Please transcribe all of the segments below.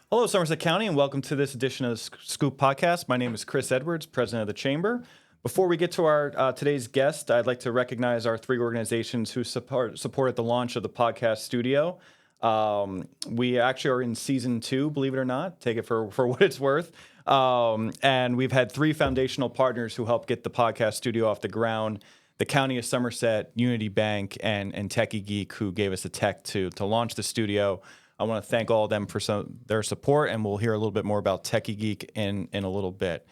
Hello, Somerset County, and welcome to this edition of the Scoop Podcast. My name is Chris Edwards, president of the Chamber. Before we get to our today's guest, I'd like to recognize our three organizations who supported the launch of the podcast studio. We actually are in season 2, believe it or not. Take it for what it's worth. And we've had 3 foundational partners who helped get the podcast studio off the ground. The County of Somerset, Unity Bank, and Techie Geek, who gave us the tech to launch the studio. I want to thank all of them for their support, and we'll hear a little bit more about Techie Geek in a little bit.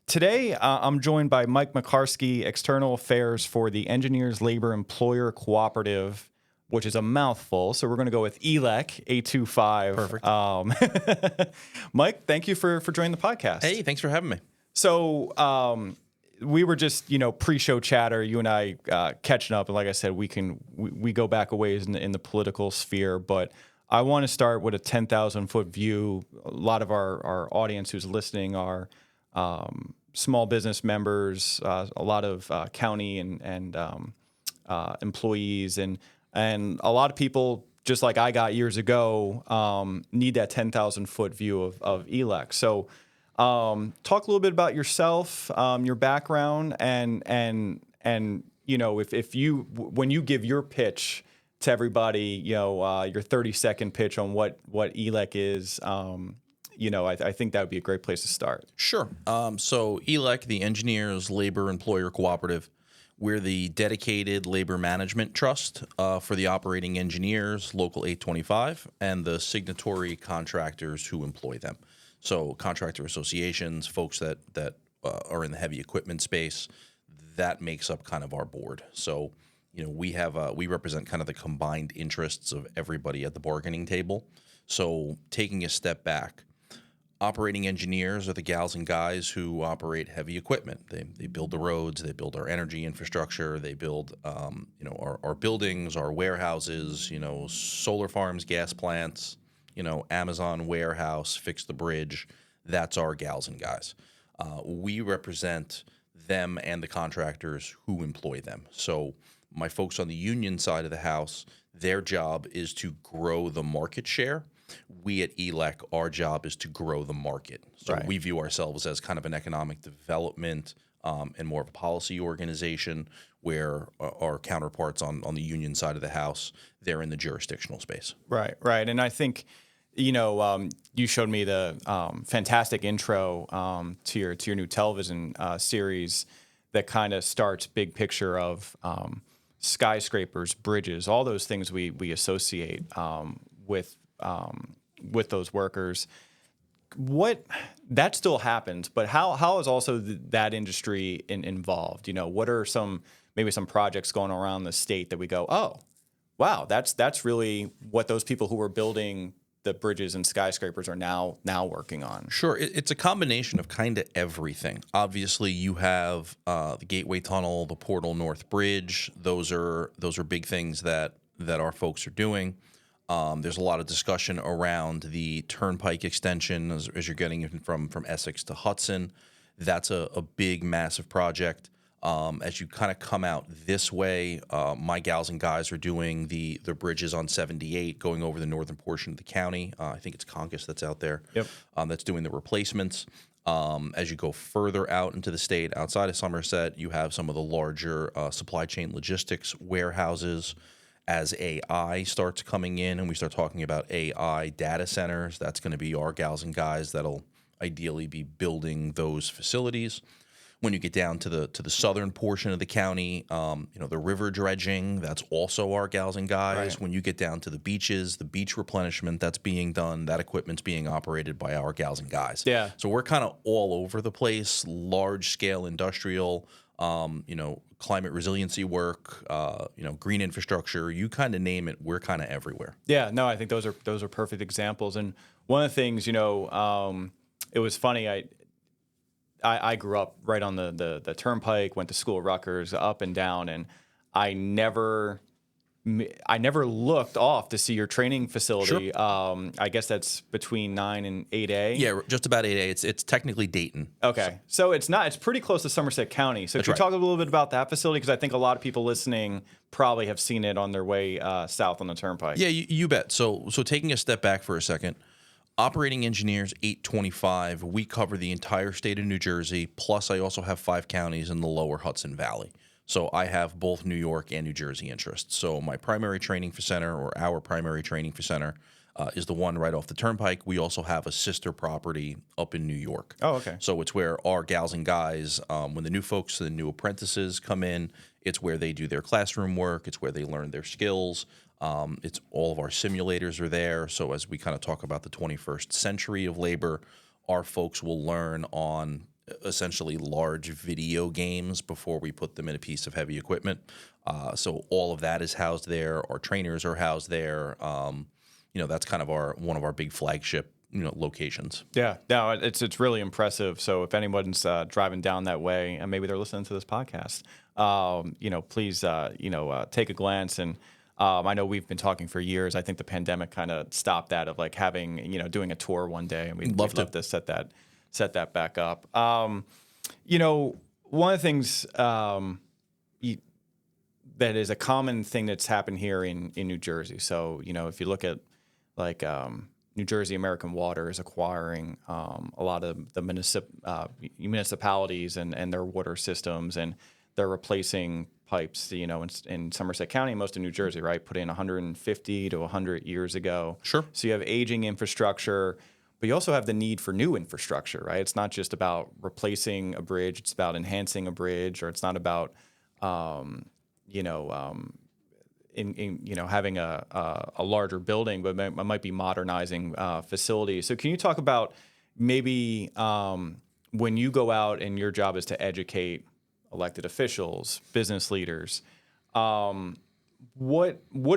Today, I'm joined by Mike Makarski, External Affairs for the Engineers Labor Employer Cooperative, which is a mouthful, so we're going to go with ELEC, 825. Perfect. Mike, thank you for joining the podcast. Hey, thanks for having me. So we were just, pre-show chatter, you and I catching up, and like I said, we go back a ways in the political sphere, but I want to start with a 10,000-foot view. A lot of our audience who's listening are small business members, a lot of county and employees, and a lot of people, just like I got years ago, need that 10,000-foot view of ELEC. So talk a little bit about yourself, your background, and if you when you give your pitch to everybody, your 30-second pitch on what ELEC is, I think that would be a great place to start. Sure. So ELEC, the Engineers Labor Employer Cooperative, we're the dedicated labor management trust for the operating engineers, Local 825, and the signatory contractors who employ them. So contractor associations, folks that are in the heavy equipment space, that makes up kind of our board. So we represent kind of the combined interests of everybody at the bargaining table. So taking a step back, operating engineers are the gals and guys who operate heavy equipment. They build the roads, they build our energy infrastructure, they build our buildings, our warehouses, solar farms, gas plants, Amazon warehouse, fix the bridge. That's our gals and guys. We represent them and the contractors who employ them. So my folks on the union side of the house, their job is to grow the market share. We at ELEC, our job is to grow the market. So Right. We view ourselves as kind of an economic development and more of a policy organization, where our counterparts on the union side of the house, they're in the jurisdictional space. Right. And I think, you showed me the fantastic intro to your new television series that kind of starts big picture of skyscrapers, bridges, all those things we associate with those workers. What that still happens, but how is also that industry involved? What are maybe some projects going around the state that we go, oh, wow, that's really what those people who were building the bridges and skyscrapers are now working on? Sure. It's a combination of kind of everything. Obviously, you have the Gateway Tunnel, the Portal North Bridge. Those are big things that our folks are doing. There's a lot of discussion around the Turnpike extension as you're getting from Essex to Hudson. That's a big, massive project. As you kind of come out this way, my gals and guys are doing the bridges on 78 going over the northern portion of the county. I think it's Conkus that's out there. Yep. That's doing the replacements. As you go further out into the state, outside of Somerset, you have some of the larger supply chain logistics warehouses. As AI starts coming in and we start talking about AI data centers, that's going to be our gals and guys that'll ideally be building those facilities. When you get down to the southern portion of the county, the river dredging, that's also our gals and guys. Right. When you get down to the beaches, the beach replenishment that's being done, that equipment's being operated by our gals and guys. Yeah. So we're kind of all over the place, large scale industrial, climate resiliency work, green infrastructure, you kind of name it, we're kind of everywhere. Yeah, no, I think those are perfect examples. And one of the things, it was funny. I grew up right on the Turnpike, went to school at Rutgers, up and down, and I never looked off to see your training facility. Sure. I guess that's between 9 and 8A. Yeah, just about 8A. It's technically Dayton. Okay, so it's pretty close to Somerset County. So That's could you right. talk a little bit about that facility? Because I think a lot of people listening probably have seen it on their way south on the Turnpike. Yeah, you bet. So taking a step back for a second, Operating engineers 825. We cover the entire state of New Jersey. Plus, I also have 5 counties in the lower Hudson Valley. So I have both New York and New Jersey interests. So my primary training center, or our primary training center, is the one right off the turnpike. We also have a sister property up in New York. Oh, okay. So it's where our gals and guys, when the new folks, the new apprentices come in, it's where they do their classroom work. It's where they learn their skills. It's all of our simulators are there. So as we kind of talk about the 21st century of labor, our folks will learn on essentially large video games before we put them in a piece of heavy equipment. So all of that is housed there. Our trainers are housed there. That's kind of one of our big flagship locations. Yeah, no, it's really impressive. So if anyone's driving down that way and maybe they're listening to this podcast, please take a glance. And I know we've been talking for years. I think the pandemic kind of stopped that of like having doing a tour one day, and we'd love to set that back up. One of the things that is a common thing that's happened here in New Jersey. So if you look at like New Jersey American Water is acquiring a lot of the municipalities and their water systems, and they're replacing pipes, in Somerset County, most of New Jersey, right, put in 150 to 100 years ago. Sure. So you have aging infrastructure, but you also have the need for new infrastructure, right? It's not just about replacing a bridge; it's about enhancing a bridge, or it's not about having a larger building, but it might be modernizing facilities. So can you talk about maybe when you go out and your job is to educate elected officials, business leaders, what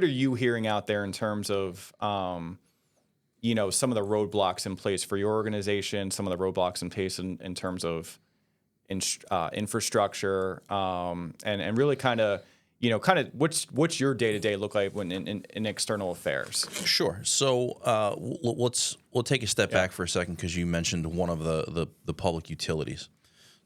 are you hearing out there in terms of some of the roadblocks in place for your organization, some of the roadblocks in place in terms of infrastructure, and really kind of what's your day-to-day look like when in external affairs? Sure. So we'll take a step back for a second, because you mentioned one of the public utilities.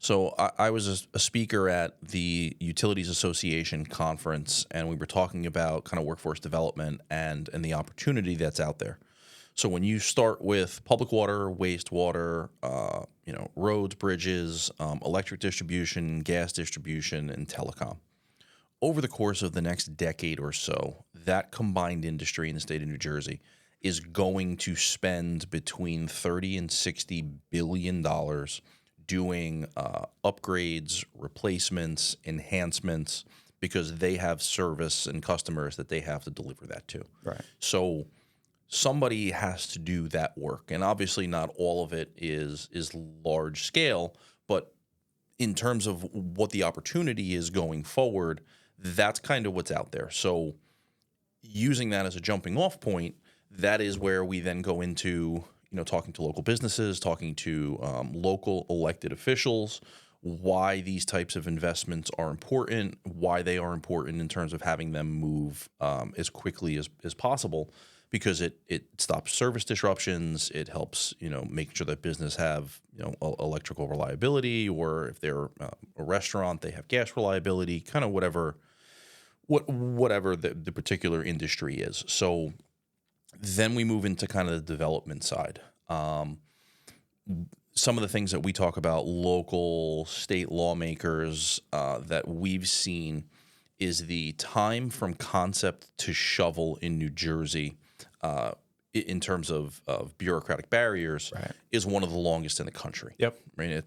So I was a speaker at the Utilities Association conference, and we were talking about kind of workforce development and the opportunity that's out there. So when you start with public water, wastewater, roads, bridges, electric distribution, gas distribution, and telecom, over the course of the next decade or so, that combined industry in the state of New Jersey is going to spend between $30 and $60 billion doing upgrades, replacements, enhancements, because they have service and customers that they have to deliver that to. Right. So somebody has to do that work, and obviously not all of it is large scale, but in terms of what the opportunity is going forward, that's kind of what's out there. So using that as a jumping off point, that is where we then go into talking to local businesses, talking to local elected officials, why these types of investments are important, why they are important in terms of having them move as quickly as possible, because it stops service disruptions. It helps, make sure that business have, electrical reliability, or if they're a restaurant, they have gas reliability, kind of whatever the particular industry is. So then we move into kind of the development side. Some of the things that we talk about, local, state lawmakers, that we've seen is the time from concept to shovel in New Jersey, in terms of bureaucratic barriers, Right. is one of the longest in the country. Yep. I mean,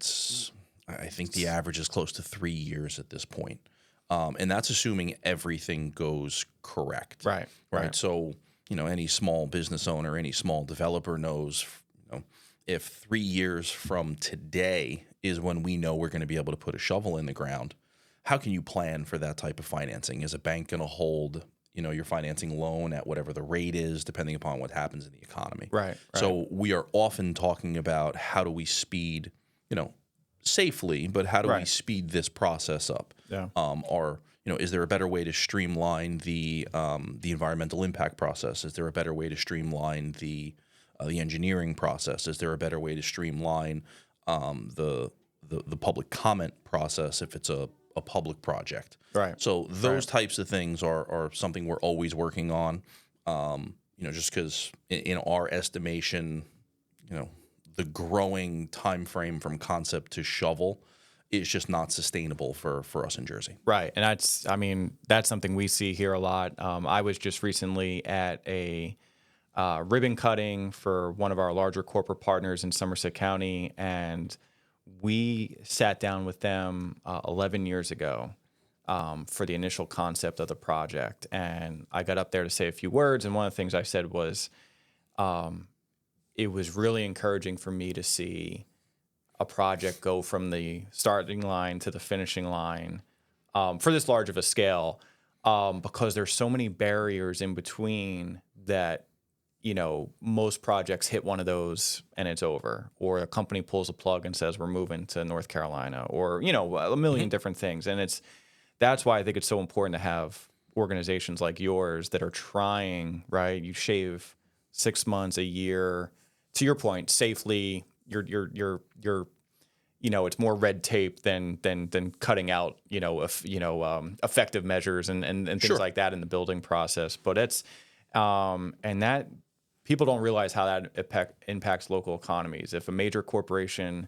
I think the average is close to 3 years at this point. And that's assuming everything goes correct. Right. So, any small business owner, any small developer knows, if 3 years from today is when we know we're going to be able to put a shovel in the ground, how can you plan for that type of financing? Is a bank going to hold, your financing loan at whatever the rate is, depending upon what happens in the economy? Right. So we are often talking about how do we speed, safely, but how do we speed this process up? Yeah. Is there a better way to streamline the environmental impact process? Is there a better way to streamline the engineering process? Is there a better way to streamline the public comment process if it's a public project? Right. So those types of things are something we're always working on. Just because in our estimation, the growing time frame from concept to shovel is just not sustainable for us in Jersey. Right. And that's something we see here a lot. I was just recently at a ribbon cutting for one of our larger corporate partners in Somerset County, and we sat down with them 11 years ago for the initial concept of the project. And I got up there to say a few words, and one of the things I said was, it was really encouraging for me to see a project go from the starting line to the finishing line for this large of a scale, because there's so many barriers in between that, most projects hit one of those and it's over, or a company pulls a plug and says we're moving to North Carolina, or, a million different things. And that's why I think it's so important to have organizations like yours that are trying, right? You shave 6 months, a year, to your point, safely. You're it's more red tape than cutting out, effective measures and things Sure. like that in the building process. But it's, and that people don't realize how that impacts local economies. If a major corporation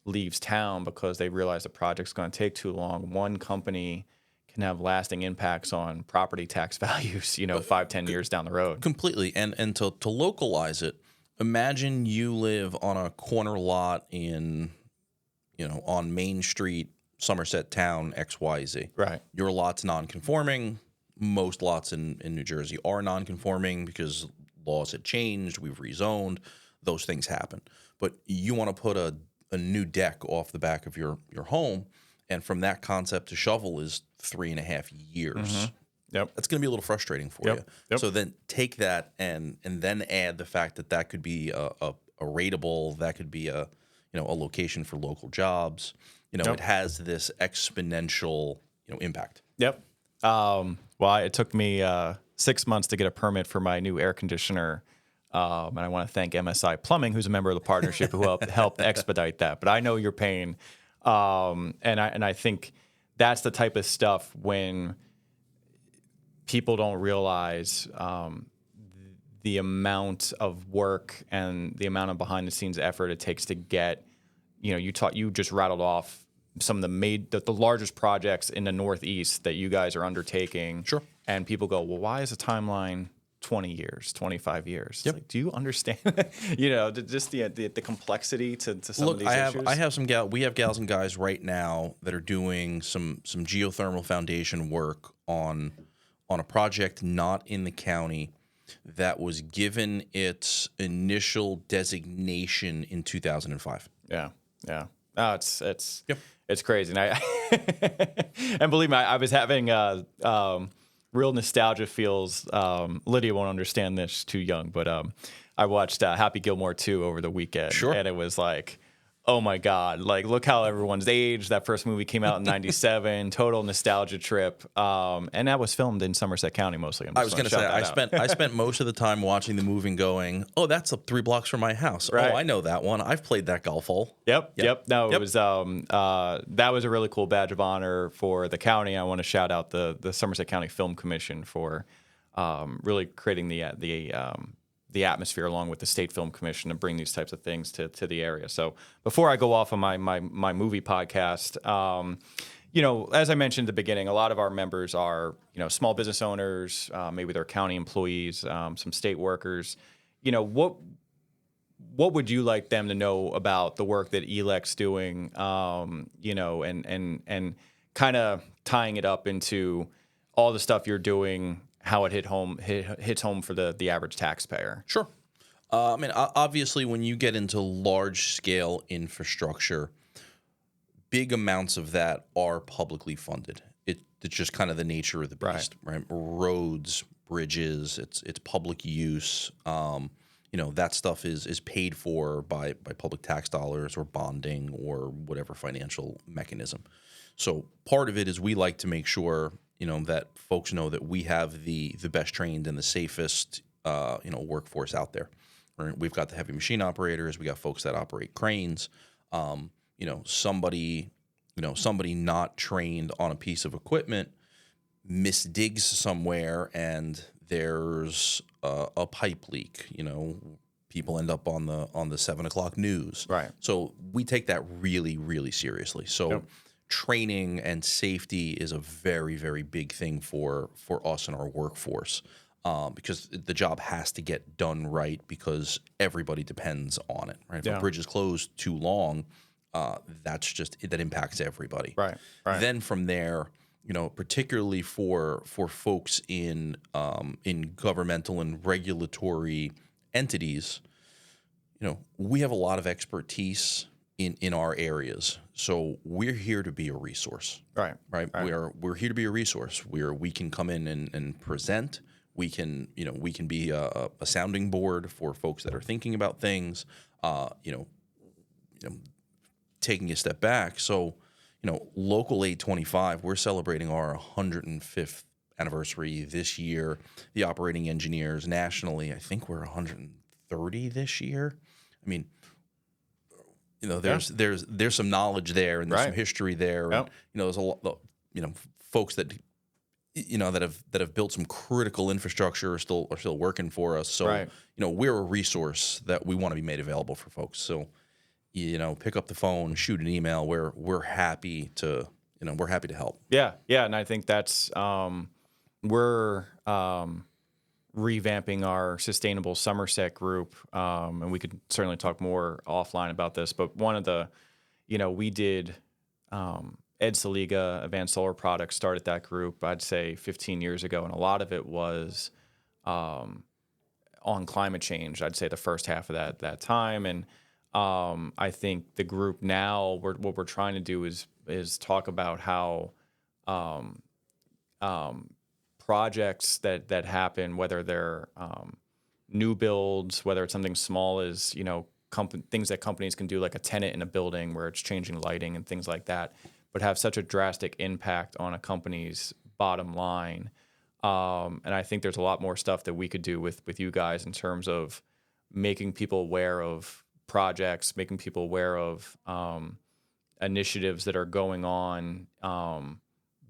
leaves town because they realize the project's going to take too long, one company can have lasting impacts on property tax values, 5-10 years down the road. Completely. And to localize it, imagine you live on a corner lot on Main Street, Somerset Town, XYZ. Right. Your lot's non-conforming. Most lots in New Jersey are non-conforming because laws had changed. We've rezoned. Those things happen. But you want to put a new deck off the back of your home, and from that concept to shovel is 3.5 years. Mm-hmm. Yep. That's going to be a little frustrating for you. Yep. So then take that and then add the fact that could be a rateable, that could be a location for local jobs. It has this exponential impact. Yep. Well, it took me 6 months to get a permit for my new air conditioner. And I want to thank MSI Plumbing, who's a member of the partnership, who helped expedite that. But I know your pain. And I think that's the type of stuff when people don't realize the amount of work and the amount of behind the scenes effort it takes to get, you just rattled off some of the largest projects in the Northeast that you guys are undertaking. Sure. And people go, well, why is the timeline 20 years, 25 years? Yep. Like, do you understand, just the complexity to some of these issues? I have some we have gals and guys right now that are doing some geothermal foundation work on a project not in the county that was given its initial designation in 2005. Yeah. No, it's Yep. It's crazy. And and believe me, I was having real nostalgia feels. Lydia won't understand this, too young, but I watched Happy Gilmore 2 over the weekend. Sure. And it was like, oh my God, like, look how everyone's aged. That first movie came out in 97, total nostalgia trip. And that was filmed in Somerset County mostly. I was going to say, I spent most of the time watching the movie and going, oh, that's up 3 blocks from my house. Right. Oh, I know that one. I've played that golf hole. Yep. No, it was that was a really cool badge of honor for the county. I want to shout out the Somerset County Film Commission for really creating the atmosphere along with the State Film Commission to bring these types of things to the area. So before I go off on my movie podcast, as I mentioned at the beginning, a lot of our members are, small business owners, maybe they're county employees, some state workers. What would you like them to know about the work that ELEC's doing, and kind of tying it up into all the stuff you're doing, how it hits home for the average taxpayer? Sure. Obviously, when you get into large-scale infrastructure, big amounts of that are publicly funded. It's just kind of the nature of the beast, right? Roads, bridges, it's public use. That stuff is paid for by public tax dollars or bonding or whatever financial mechanism. So part of it is we like to make sure that folks know that we have the best trained and the safest workforce out there. Right? We've got the heavy machine operators. We got folks that operate cranes. Somebody not trained on a piece of equipment misdigs somewhere and there's a pipe leak. people end up on the 7 o'clock news. Right. So we take that really, really seriously. So Yep. training and safety is a very, very big thing for us and our workforce, because the job has to get done right because everybody depends on it. Right. If Yeah. a bridge is closed too long, that impacts everybody. Right. Right. Then from there, particularly for folks in governmental and regulatory entities, we have a lot of expertise in our areas. So we're here to be a resource. Right. Right. We're here to be a resource where we can come in and present. We can be a sounding board for folks that are thinking about things. Taking a step back. So, Local 825, we're celebrating our 105th anniversary this year. The operating engineers nationally, I think we're 130 this year. I mean, there's some knowledge there and there's some history there. Yep. And, there's a lot, folks that that have built some critical infrastructure are still working for us. So, we're a resource that we want to be made available for folks. So, pick up the phone, shoot an email. We're happy to help. Yeah, and I think that's we're revamping our sustainable Somerset group, and we could certainly talk more offline about this. But one of the, we did Ed Saliga, Advanced Solar Products, started that group, I'd say 15 years ago, and a lot of it was on climate change. I'd say the first half of that time, and I think the group now, what we're trying to do is talk about how projects that happen, whether they're new builds, whether it's something small as things that companies can do, like a tenant in a building where it's changing lighting and things like that, but have such a drastic impact on a company's bottom line. And I think there's a lot more stuff that we could do with you guys in terms of making people aware of projects, making people aware of initiatives that are going on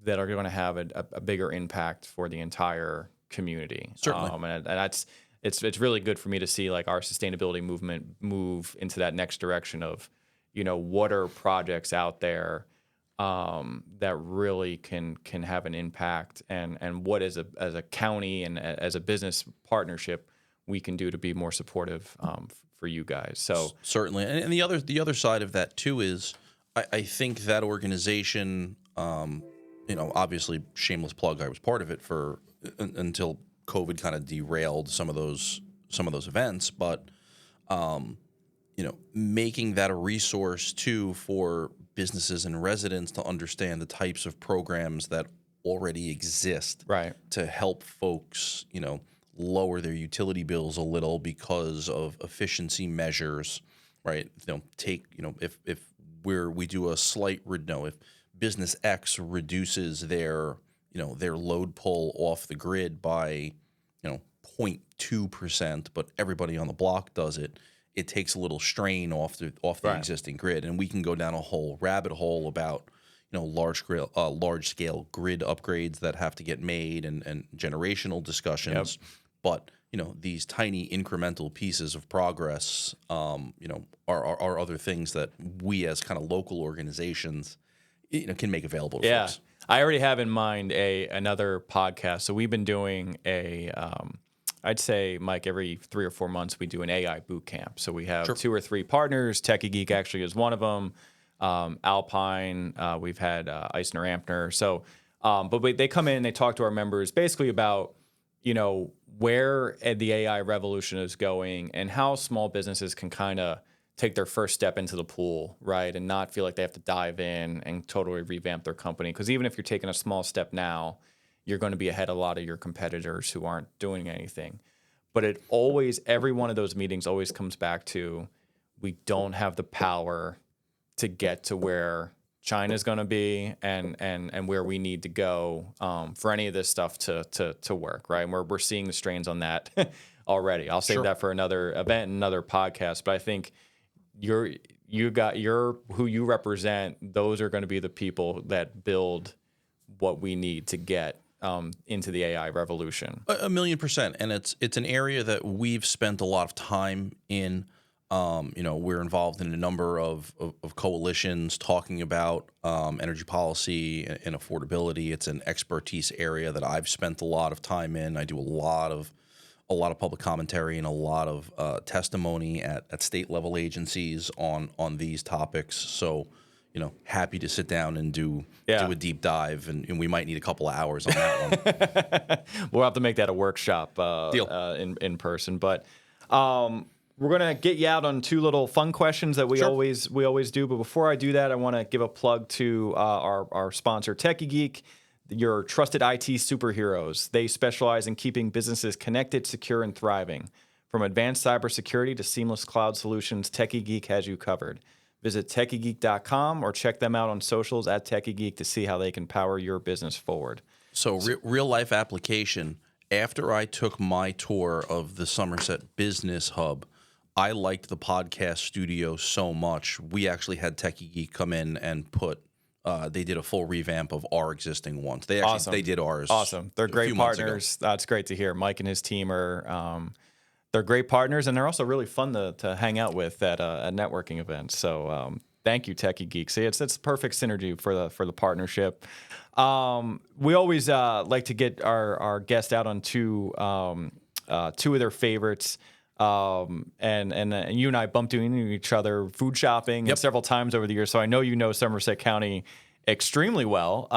that are going to have a bigger impact for the entire community. Certainly. And that's it's really good for me to see like our sustainability movement move into that next direction of, what are projects out there that really can have an impact, and what as a county and as a business partnership we can do to be more supportive for you guys. So certainly, and the other side of that too is I think that organization, obviously shameless plug, I was part of it until COVID kind of derailed some of those events, but making that a resource too for businesses and residents to understand the types of programs that already exist, right, to help folks, lower their utility bills a little because of efficiency measures, right? If we do a slight, if business X reduces their load pull off the grid by, 0.2%, but everybody on the block does it, it takes a little strain off the right. existing grid. And we can go down a whole rabbit hole about, large scale grid upgrades that have to get made and generational discussions. Yep. But these tiny incremental pieces of progress, are other things that we as kind of local organizations, can make available to folks. I already have in mind another podcast. So we've been doing I'd say, Mike, every 3 or 4 months we do an AI boot camp. So we have 2 or 3 partners. Techie Geek actually is one of them. Alpine, we've had Eisner Ampner. So, but they come in and they talk to our members basically about, where the AI revolution is going and how small businesses can kind of take their first step into the pool, right, and not feel like they have to dive in and totally revamp their company. Because even if you're taking a small step now, you're going to be ahead of a lot of your competitors who aren't doing anything. But every one of those meetings always comes back to, we don't have the power to get to where China's going to be and where we need to go for any of this stuff to work, right? And we're seeing the strains on that already. I'll save that for another event and another podcast. But I think who you represent, those are going to be the people that build what we need to get into the AI revolution. A million percent, and it's an area that we've spent a lot of time in. We're involved in a number of coalitions talking about energy policy and affordability. It's an expertise area that I've spent a lot of time in. I do a lot of public commentary and a lot of testimony at state level agencies on these topics. So, happy to sit down and do a deep dive, and we might need a couple of hours on that one. We'll have to make that a workshop Deal. In person, but. We're gonna get you out on two little fun questions that we always do. But before I do that, I want to give a plug to our sponsor, Techie Geek, your trusted IT superheroes. They specialize in keeping businesses connected, secure, and thriving. From advanced cybersecurity to seamless cloud solutions, Techie Geek has you covered. Visit techiegeek.com or check them out on socials at Techie Geek to see how they can power your business forward. So real life application. After I took my tour of the Somerset Business Hub, I liked the podcast studio so much. We actually had Techie Geek come in and they did a full revamp of our existing ones. They did ours. Awesome. They're great partners. That's great to hear. Mike and his team they're great partners, and they're also really fun to hang out with at networking events. So thank you, Techie Geek. See, it's perfect synergy for the partnership. We always like to get our guests out on two of their favorites. And you and I bumped into each other food shopping several times over the years, so I know you know Somerset County extremely well.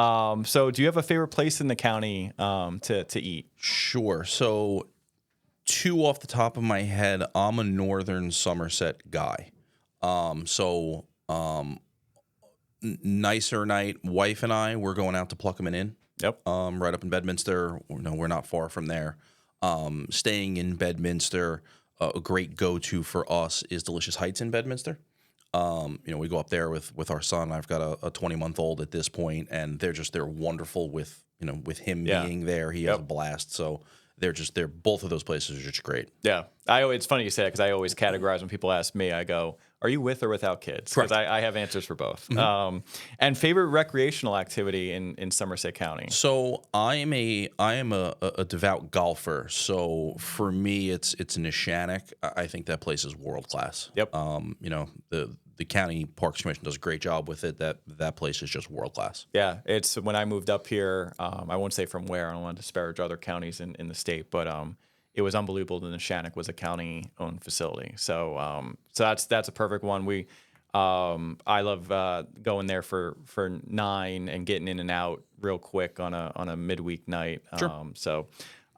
So do you have a favorite place in the county to eat? Sure. So two off the top of my head, I'm a northern Somerset guy. Nicer night, wife and I, we're going out to Pluckerman Inn. Yep. Right up in Bedminster. We're not far from there. Staying in Bedminster. A great go-to for us is Delicious Heights in Bedminster. We go up there with our son. I've got a 20-month-old at this point, and they're wonderful with him being there. He has a blast. So they're both of those places are just great. Yeah. It's funny you say that because I always categorize when people ask me, I go, are you with or without kids? Because I have answers for both. Mm-hmm. And favorite recreational activity in Somerset County? So I am a devout golfer. So for me, it's Neshannock. I think that place is world class. Yep. The county parks commission does a great job with it. That place is just world class. Yeah, it's when I moved up here. I won't say from where. I don't want to disparage other counties in the state, but it was unbelievable that Neshannock was a county-owned facility. So that's a perfect one. I love going there for 9 and getting in and out real quick on a midweek night. Sure.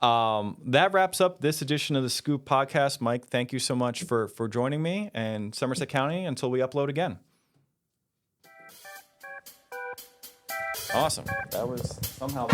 That wraps up this edition of the Scoop Podcast. Mike, thank you so much for joining me, and Somerset County until we upload again. Awesome. That was somehow.